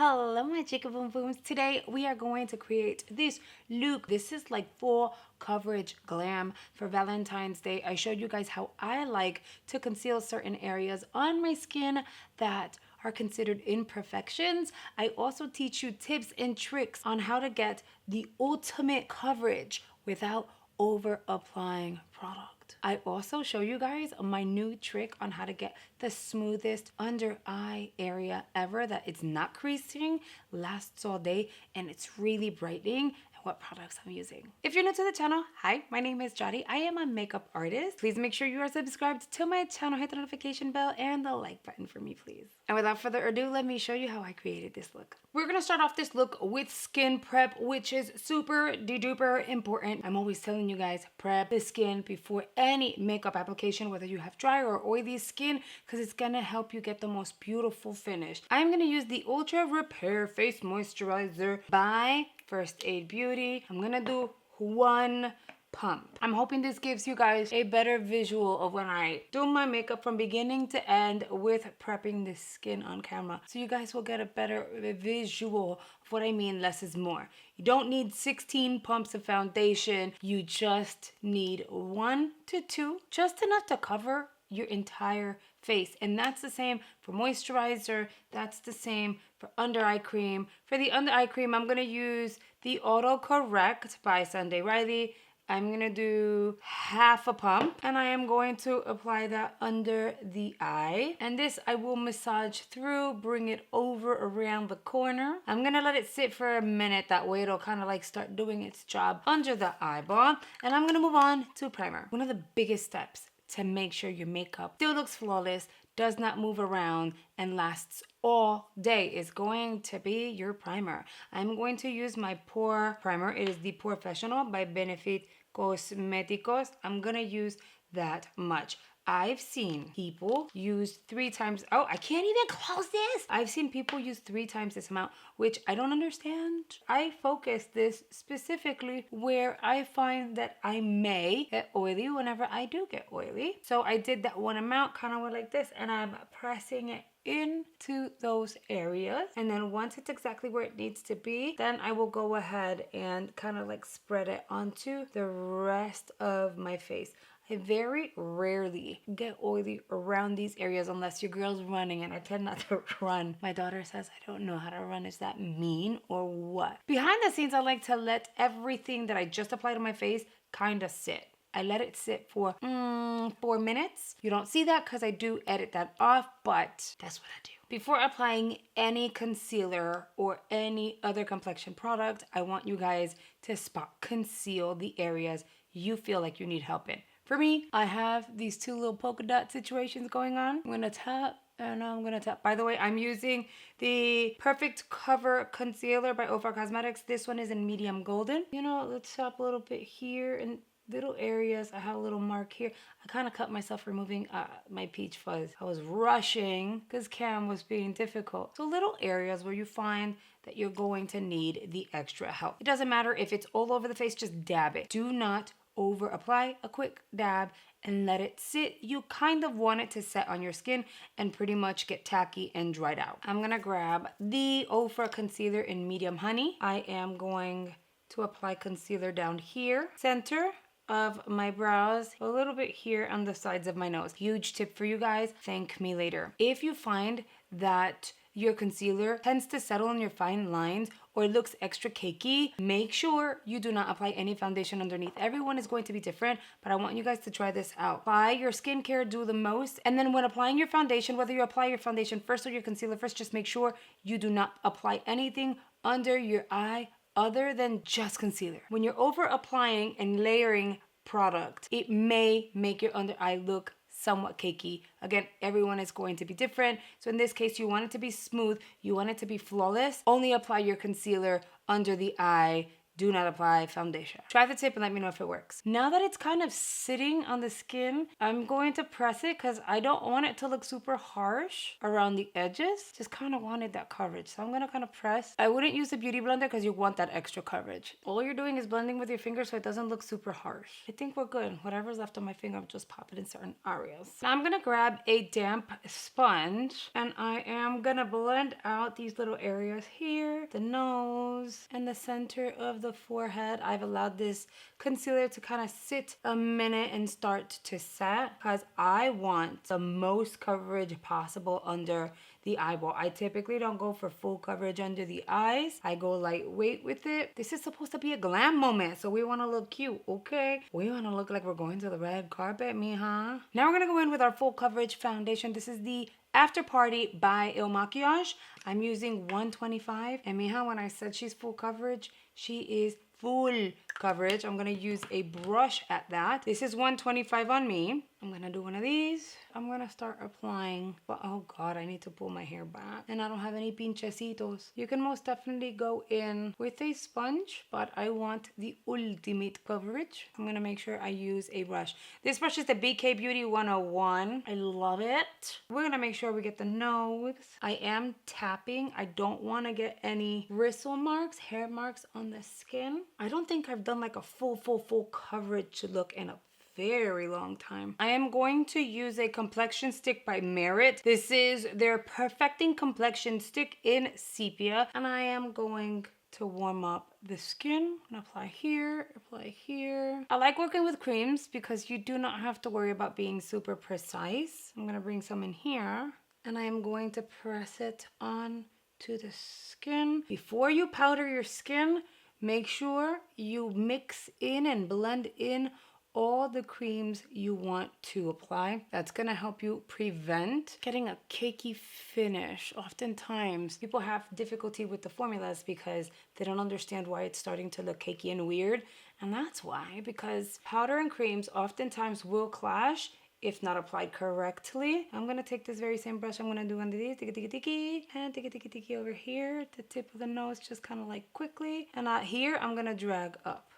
Hello my chicken boom booms. Today we are going to create this look. This is like full coverage glam for Valentine's Day. I showed you guys how I like to conceal certain areas on my skin that are considered imperfections. I also teach you tips and tricks on how to get the ultimate coverage without over applying product. I also show you guys my new trick on how to get the smoothest under eye area ever, that it's not creasing, lasts all day, and it's really brightening, and what products I'm using. If you're new to the channel, hi, my name is Yari. I am a makeup artist. Please make sure you are subscribed to my channel, hit the notification bell and the like button for me, please. And without further ado, let me show you how I created this look. We're gonna start off this look with skin prep, which is super duper important. I'm always telling you guys, prep the skin before any makeup application, whether you have dry or oily skin, because it's gonna help you get the most beautiful finish. I'm gonna use the Ultra Repair Face Moisturizer by First Aid Beauty. I'm gonna do one pump. I'm hoping this gives you guys a better visual of when I do my makeup from beginning to end with prepping the skin on camera. So you guys will get a better visual of what I mean less is more. You don't need 16 pumps of foundation. You just need 1 to 2, just enough to cover your entire face. And that's the same for moisturizer. That's the same for under eye cream. For the under eye cream, I'm gonna use the Auto Correct by Sunday Riley. I'm gonna do half a pump and I am going to apply that under the eye. And this I will massage through, bring it over around the corner. I'm gonna let it sit for a minute. That way it'll kind of like start doing its job under the eyeball. And I'm gonna move on to primer. One of the biggest steps to make sure your makeup still looks flawless, does not move around, and lasts all day is going to be your primer. I'm going to use my pore primer. It is the Professional by Benefit Cosméticos. I'm gonna use that much. I've seen people use 3 times. Oh, I can't even close this. I've seen people use 3 times this amount, which I don't understand. I focus this specifically where I find that I may get oily whenever I do get oily. So I did that one amount, kind of went like this, and I'm pressing it into those areas. And then once it's exactly where it needs to be, then I will go ahead and kind of like spread it onto the rest of my face. I very rarely get oily around these areas unless your girl's running, and I tend not to run. My daughter says I don't know how to run. Is that mean or what? Behind the scenes, I like to let everything that I just applied on my face kind of sit. I let it sit for 4 minutes. You don't see that because I do edit that off, but that's what I do. Before applying any concealer or any other complexion product, I want you guys to spot conceal the areas you feel like you need help in. For me, I have these 2 little polka dot situations going on. I'm gonna tap and I'm gonna tap. By the way, I'm using the Perfect Cover Concealer by Ofra Cosmetics. This one is in medium golden. You know, let's tap a little bit here and little areas. I have a little mark here. I kind of cut myself removing my peach fuzz. I was rushing because cam was being difficult. So little areas where you find that you're going to need the extra help. It doesn't matter if it's all over the face, just dab it. Do not over apply. A quick dab and let it sit. You kind of want it to set on your skin and pretty much get tacky and dried out. I'm gonna grab the Ofra concealer in medium honey. I am going to apply concealer down here, center of my brows, a little bit here on the sides of my nose. Huge tip for you guys, thank me later. If you find that your concealer tends to settle on your fine lines or it looks extra cakey, make sure you do not apply any foundation underneath. Everyone is going to be different, but I want you guys to try this out. Apply your skincare, do the most, and then when applying your foundation, whether you apply your foundation first or your concealer first, just make sure you do not apply anything under your eye other than just concealer. When you're over applying and layering product, it may make your under eye look somewhat cakey. Again, everyone is going to be different. So in this case, you want it to be smooth, you want it to be flawless. Only apply your concealer under the eye. do not apply foundation. Try the tip and let me know if it works. Now that it's kind of sitting on the skin, I'm going to press it because I don't want it to look super harsh around the edges. Just kind of wanted that coverage. So I'm going to kind of press. I wouldn't use the beauty blender because you want that extra coverage. All you're doing is blending with your finger so it doesn't look super harsh. I think we're good. Whatever's left on my finger, I'll just pop it in certain areas. Now I'm going to grab a damp sponge and I am going to blend out these little areas here, the nose and the center of the forehead. I've allowed this concealer to kind of sit a minute and start to set because I want the most coverage possible under the eyeball. I typically don't go for full coverage under the eyes. I go lightweight with it. This is supposed to be a glam moment, so we want to look cute, okay? We want to look like we're going to the red carpet, mija. Now we're going to go in with our full coverage foundation. This is the After Party by Il Maquillage. I'm using 125. And mija, when I said she's full coverage, she is full coverage. I'm gonna use a brush at that. This is 125 on me. I'm gonna do one of these. I'm gonna start applying, but oh God, I need to pull my hair back and I don't have any pinchecitos. You can most definitely go in with a sponge, but I want the ultimate coverage. I'm gonna make sure I use a brush. This brush is the BK Beauty 101. I love it. We're gonna make sure we get the nose. I am tapping. I don't wanna get any bristle marks, hair marks on the skin. I don't think I've done like a full coverage look in a very long time. I am going to use a complexion stick by Merit. This is their perfecting complexion stick in sepia, and I am going to warm up the skin. I'm gonna apply here, apply here. I like working with creams because you do not have to worry about being super precise. I'm gonna bring some in here, and I am going to press it on to the skin. Before you powder your skin, make sure you mix in and blend in all the creams you want to apply. That's gonna help you prevent getting a cakey finish. Oftentimes, people have difficulty with the formulas because they don't understand why it's starting to look cakey and weird. And that's why, because powder and creams oftentimes will clash if not applied correctly. I'm gonna take this very same brush. I'm gonna do one of these, tiki and tiki over here, the tip of the nose, just kind of like quickly. And here, I'm gonna drag up.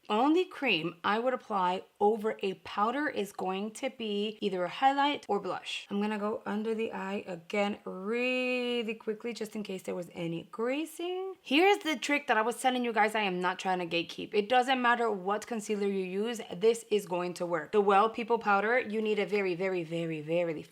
Only cream I would apply over a powder is going to be either a highlight or blush. I'm gonna go under the eye again really quickly just in case there was any gracing. Here's the trick that I was telling you guys. I am not trying to gatekeep. It doesn't matter what concealer you use, this is going to work. The Well People powder, you need a very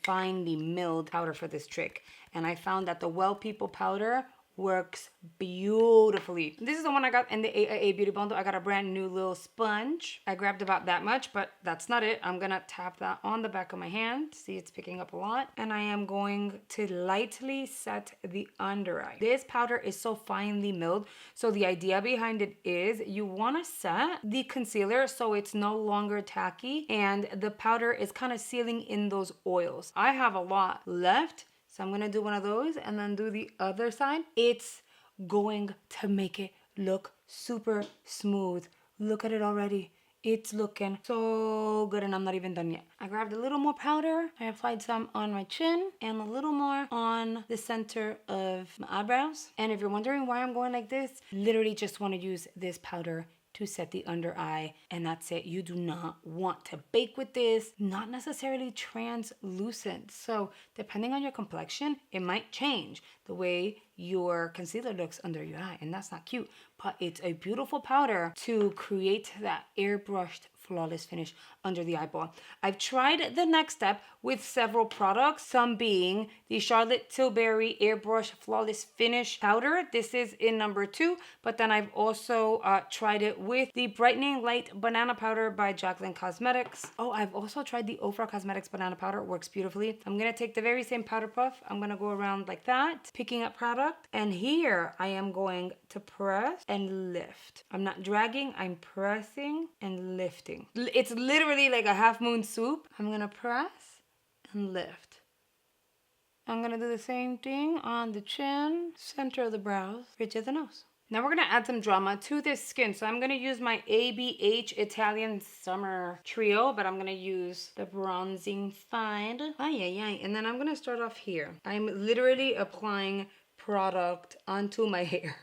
finely milled powder for this trick. And I found that the Well People powder works beautifully. This is the one I got in the AIA Beauty Bundle. I got a brand new little sponge. I grabbed about that much, but that's not it. I'm gonna tap that on the back of my hand. See, it's picking up a lot. And I am going to lightly set the under eye. This powder is so finely milled. So the idea behind it is you wanna set the concealer so it's no longer tacky and the powder is kind of sealing in those oils. I have a lot left. So I'm gonna do one of those and then do the other side. It's going to make it look super smooth. Look at it already. It's looking so good and I'm not even done yet. I grabbed a little more powder. I applied some on my chin and a little more on the center of my eyebrows. And if you're wondering why I'm going like this, literally just wanna use this powder to set the under eye, and that's it. You do not want to bake with this, not necessarily translucent. So depending on your complexion, it might change the way your concealer looks under your eye, and that's not cute, but it's a beautiful powder to create that airbrushed flawless finish under the eyeball. I've tried the next step with several products, some being the Charlotte Tilbury Airbrush Flawless Finish Powder. This is in number 2, but then I've also tried it with the Brightening Light Banana Powder by Jaclyn Cosmetics. Oh, I've also tried the Ofra Cosmetics Banana Powder. It works beautifully. I'm gonna take the very same powder puff. I'm gonna go around like that, picking up product, and here I am going to press and lift. I'm not dragging, I'm pressing and lifting. It's literally like a half moon soup. I'm gonna press and lift. I'm gonna do the same thing on the chin, center of the brows, ridge of the nose. Now we're gonna add some drama to this skin. So I'm gonna use my ABH Italian Summer Trio, but I'm gonna use the Bronzing Find. And then I'm gonna start off here. I'm literally applying product onto my hair.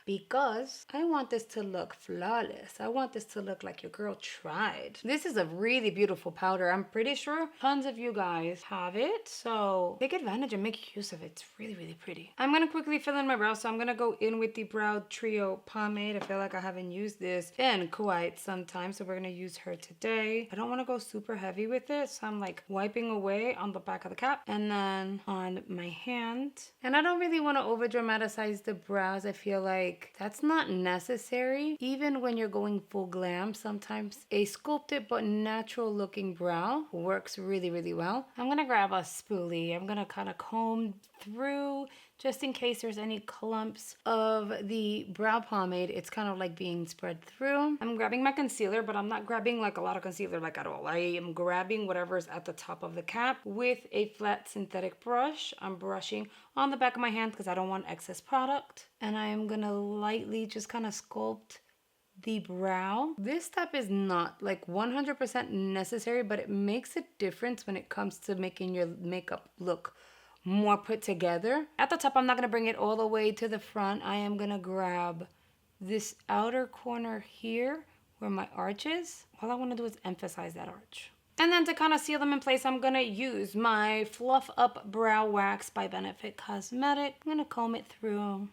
because I want this to look flawless. I want this to look like your girl tried. This is a really beautiful powder. I'm pretty sure tons of you guys have it, so take advantage and make use of it. It's really, really pretty. I'm gonna quickly fill in my brow, so I'm gonna go in with the Brow Trio pomade. I feel like I haven't used this in quite some time, so we're gonna use her today. I don't want to go super heavy with it, so I'm like wiping away on the back of the cap and then on my hand. And I don't really want to over dramatize the brows. I feel like that's not necessary. Even when you're going full glam, sometimes a sculpted but natural looking brow works really, really well. I'm gonna grab a spoolie. I'm gonna kind of comb through just in case there's any clumps of the brow pomade. It's kind of like being spread through. I'm grabbing my concealer, but I'm not grabbing like a lot of concealer like at all. I am grabbing whatever's at the top of the cap with a flat synthetic brush. I'm brushing on the back of my hand because I don't want excess product. And I am gonna lightly just kind of sculpt the brow. This step is not like 100% necessary, but it makes a difference when it comes to making your makeup look more put together. At the top, I'm not gonna bring it all the way to the front. I am gonna grab this outer corner here where my arch is. All I wanna do is emphasize that arch. And then to kind of seal them in place, I'm gonna use my Fluff Up Brow Wax by Benefit Cosmetic. I'm gonna comb it through.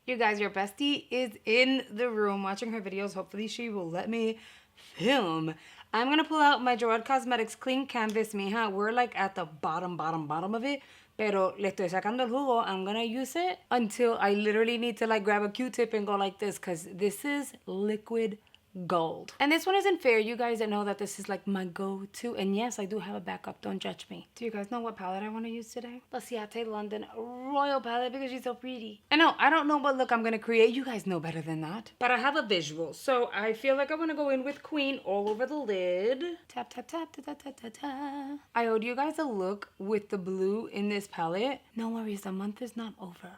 You guys, your bestie is in the room watching her videos. Hopefully she will let me film. I'm gonna pull out my Gerard Cosmetics Clean Canvas, mija. We're like at the bottom of it. Pero le estoy sacando el jugo. I'm gonna use it until I literally need to like grab a Q-tip and go like this, because this is liquid gold. And this one isn't fair. You guys that know that this is like my go-to. And yes, I do have a backup. Don't judge me. Do you guys know what palette I want to use today? The Ciate London Royal palette because she's so pretty. I know, I don't know what look I'm going to create. You guys know better than that. But I have a visual. So I feel like I want to go in with Queen all over the lid. Tap, tap, tap, ta, ta, ta, ta, ta. I owed you guys a look with the blue in this palette. No worries, the month is not over.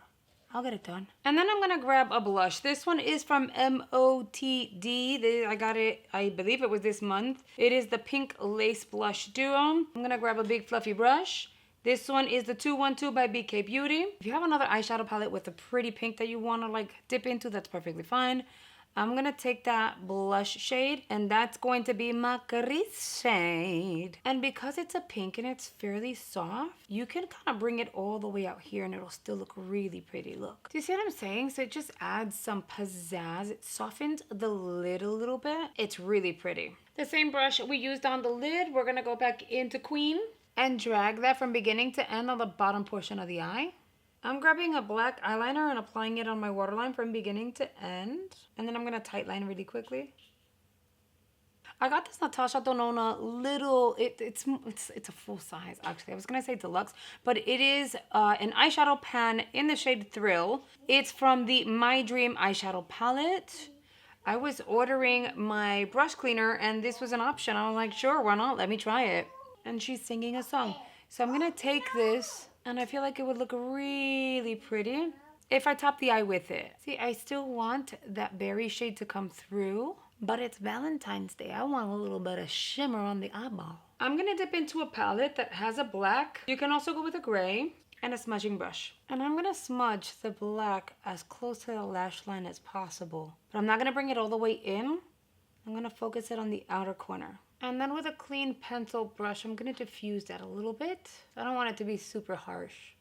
I'll get it done. And then I'm gonna grab a blush. This one is from MOTD. I got it, I believe it was this month. It is the Pink Lace Blush Duo. I'm gonna grab a big fluffy brush. This one is the 212 by BK Beauty. If you have another eyeshadow palette with a pretty pink that you wanna like dip into, that's perfectly fine. I'm gonna take that blush shade, and that's going to be my crease shade. And because it's a pink and it's fairly soft, you can kind of bring it all the way out here and it'll still look really pretty. Look. Do you see what I'm saying? So it just adds some pizzazz. It softens the lid a little bit. It's really pretty. The same brush we used on the lid, we're gonna go back into Queen and drag that from beginning to end on the bottom portion of the eye. I'm grabbing a black eyeliner and applying it on my waterline from beginning to end. And then I'm going to tightline really quickly. I got this Natasha Denona little, it's a full size actually. I was going to say deluxe, but it is an eyeshadow pan in the shade Thrill. It's from the My Dream eyeshadow palette. I was ordering my brush cleaner and this was an option. I was like, sure, why not? Let me try it. And she's singing a song. So I'm going to take this. And I feel like it would look really pretty if I top the eye with it. See, I still want that berry shade to come through, but it's Valentine's Day. I want a little bit of shimmer on the eyeball. I'm gonna dip into a palette that has a black. You can also go with a gray and a smudging brush. And I'm gonna smudge the black as close to the lash line as possible. But I'm not gonna bring it all the way in. I'm gonna focus it on the outer corner. And then with a clean pencil brush, I'm going to diffuse that a little bit. I don't want it to be super harsh.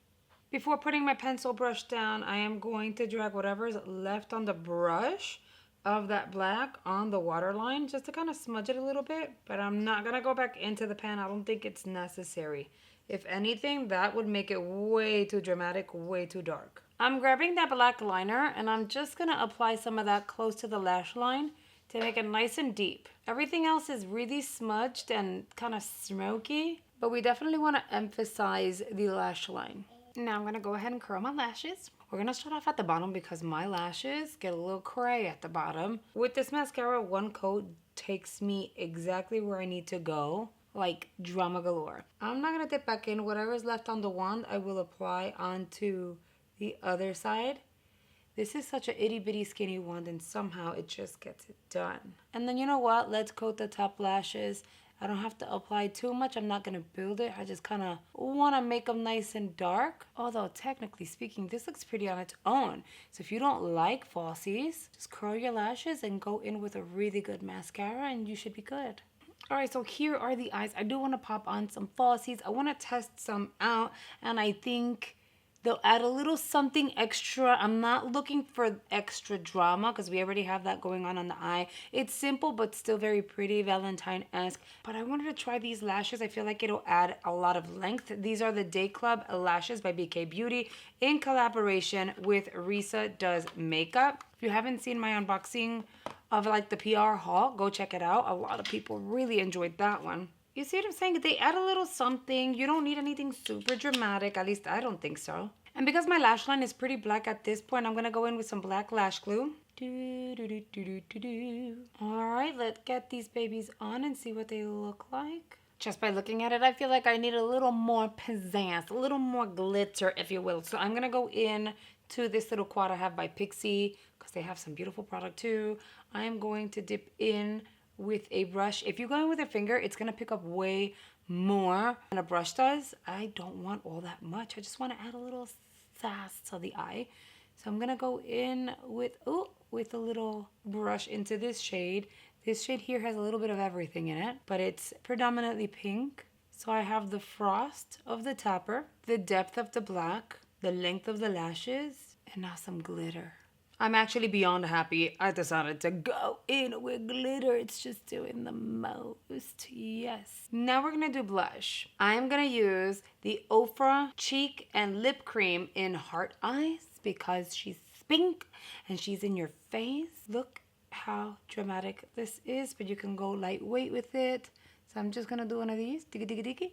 Before putting my pencil brush down, I am going to drag whatever is left on the brush of that black on the waterline, just to kind of smudge it a little bit. But I'm not going to go back into the pan. I don't think it's necessary. If anything, that would make it way too dramatic, way too dark. I'm grabbing that black liner, and I'm just going to apply some of that close to the lash line to make it nice and deep. Everything else is really smudged and kind of smoky, but we definitely want to emphasize the lash line. Now I'm going to go ahead and curl my lashes. We're going to start off at the bottom because my lashes get a little cray at the bottom. With this mascara, one coat takes me exactly where I need to go, like drama galore. I'm not going to dip back in. Whatever's left on the wand, I will apply onto the other side. This is such a itty bitty skinny wand and somehow it just gets it done. And then you know what? Let's coat the top lashes I don't have to apply too much. I'm not going to build it. I just kind of want to make them nice and dark. Although technically speaking, this looks pretty on its own. So if you don't like falsies, just curl your lashes and go in with a really good mascara and you should be good. All right, so here are the eyes. I do want to pop on some falsies. I want to test some out, and I think they'll add a little something extra. I'm not looking for extra drama because we already have that going on the eye. It's simple, but still very pretty, Valentine-esque. But I wanted to try these lashes. I feel like it'll add a lot of length. These are the Day Club lashes by BK Beauty in collaboration with Risa Does Makeup. If you haven't seen my unboxing of like the PR haul, go check it out. A lot of people really enjoyed that one. You see what I'm saying? They add a little something. You don't need anything super dramatic. At least I don't think so. And because my lash line is pretty black at this point, I'm going to go in with some black lash glue. All right, let's get these babies on and see what they look like. Just by looking at it, I feel like I need a little more pizzazz, a little more glitter, if you will. So I'm going to go in to this little quad I have by Pixi because they have some beautiful product too. I am going to dip in with a brush. If you go in with a finger, it's going to pick up way more than a brush does. I don't want all that much. I just want to add a little sass to the eye. So I'm going to go in with a little brush into this shade. This shade here has a little bit of everything in it, but it's predominantly pink. So I have the frost of the topper, the depth of the black, the length of the lashes, and now some glitter. I'm actually beyond happy. I decided to go in with glitter. It's just doing the most. Yes. Now we're going to do blush. I'm going to use the Ofra Cheek and Lip Cream in Heart Eyes because she's pink and she's in your face. Look how dramatic this is, but you can go lightweight with it. So I'm just going to do one of these. Diggy, diggy, diggy.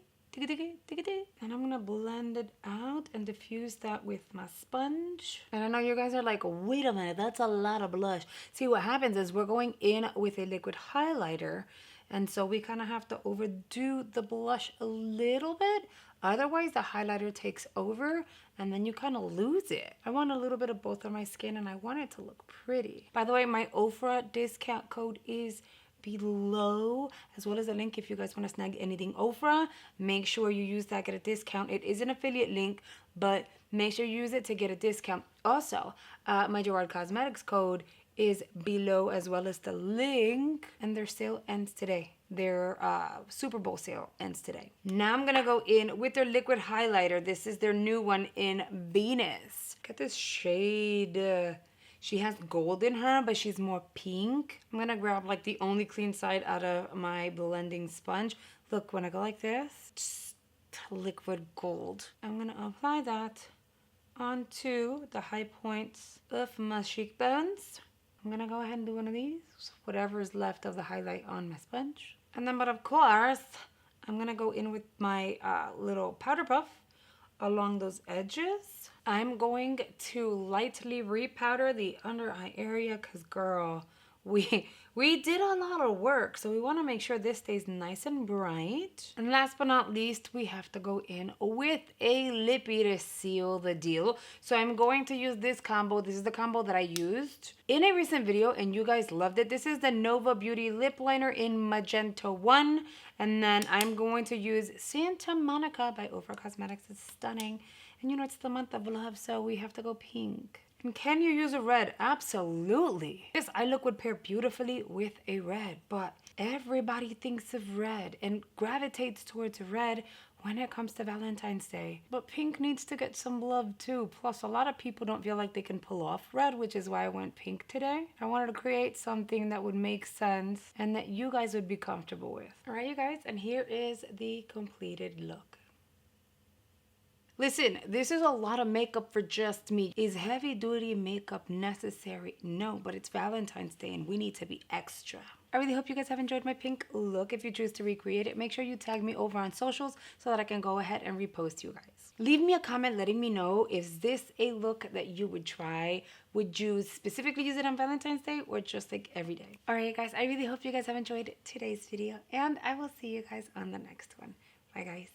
And I'm gonna blend it out and diffuse that with my sponge. And I know you guys are like, wait a minute, that's a lot of blush. See, what happens is we're going in with a liquid highlighter, and so we kind of have to overdo the blush a little bit. Otherwise, the highlighter takes over and then you kind of lose it. I want a little bit of both on my skin and I want it to look pretty. By the way, my Ofra discount code is below, as well as a link if you guys want to snag anything Ofra. Make sure you use that, get a discount. It is an affiliate link, but make sure you use it to get a discount. Also, my Gerard Cosmetics code is below, as well as the link, and their sale ends today. Their Super Bowl sale ends today. Now I'm gonna go in with their liquid highlighter. This is their new one in Venus. Look at this shade. She has gold in her, but she's more pink. I'm gonna grab like the only clean side out of my blending sponge. Look, when I go like this, just liquid gold. I'm gonna apply that onto the high points of my cheekbones. I'm gonna go ahead and do one of these, whatever is left of the highlight on my sponge. And then, but of course, I'm gonna go in with my little powder puff along those edges. I'm going to lightly repowder the under eye area because, girl, we did a lot of work, so we want to make sure this stays nice and bright. And last but not least, we have to go in with a lippy to seal the deal. So I'm going to use this combo. This is the combo that I used in a recent video, and you guys loved it. This is the Nova Beauty Lip Liner in Magenta 1. And then I'm going to use Santa Monica by Ofra Cosmetics. It's stunning. And you know, it's the month of love, so we have to go pink. And can you use a red? Absolutely. This eye look would pair beautifully with a red, but everybody thinks of red and gravitates towards red when it comes to Valentine's Day. But pink needs to get some love too. Plus, a lot of people don't feel like they can pull off red, which is why I went pink today. I wanted to create something that would make sense and that you guys would be comfortable with. All right, you guys, and here is the completed look. Listen, this is a lot of makeup for just me. Is heavy duty makeup necessary? No, but it's Valentine's Day and we need to be extra. I really hope you guys have enjoyed my pink look. If you choose to recreate it, make sure you tag me over on socials so that I can go ahead and repost you guys. Leave me a comment letting me know, is this a look that you would try? Would you specifically use it on Valentine's Day or just like every day? All right, guys, I really hope you guys have enjoyed today's video and I will see you guys on the next one. Bye, guys.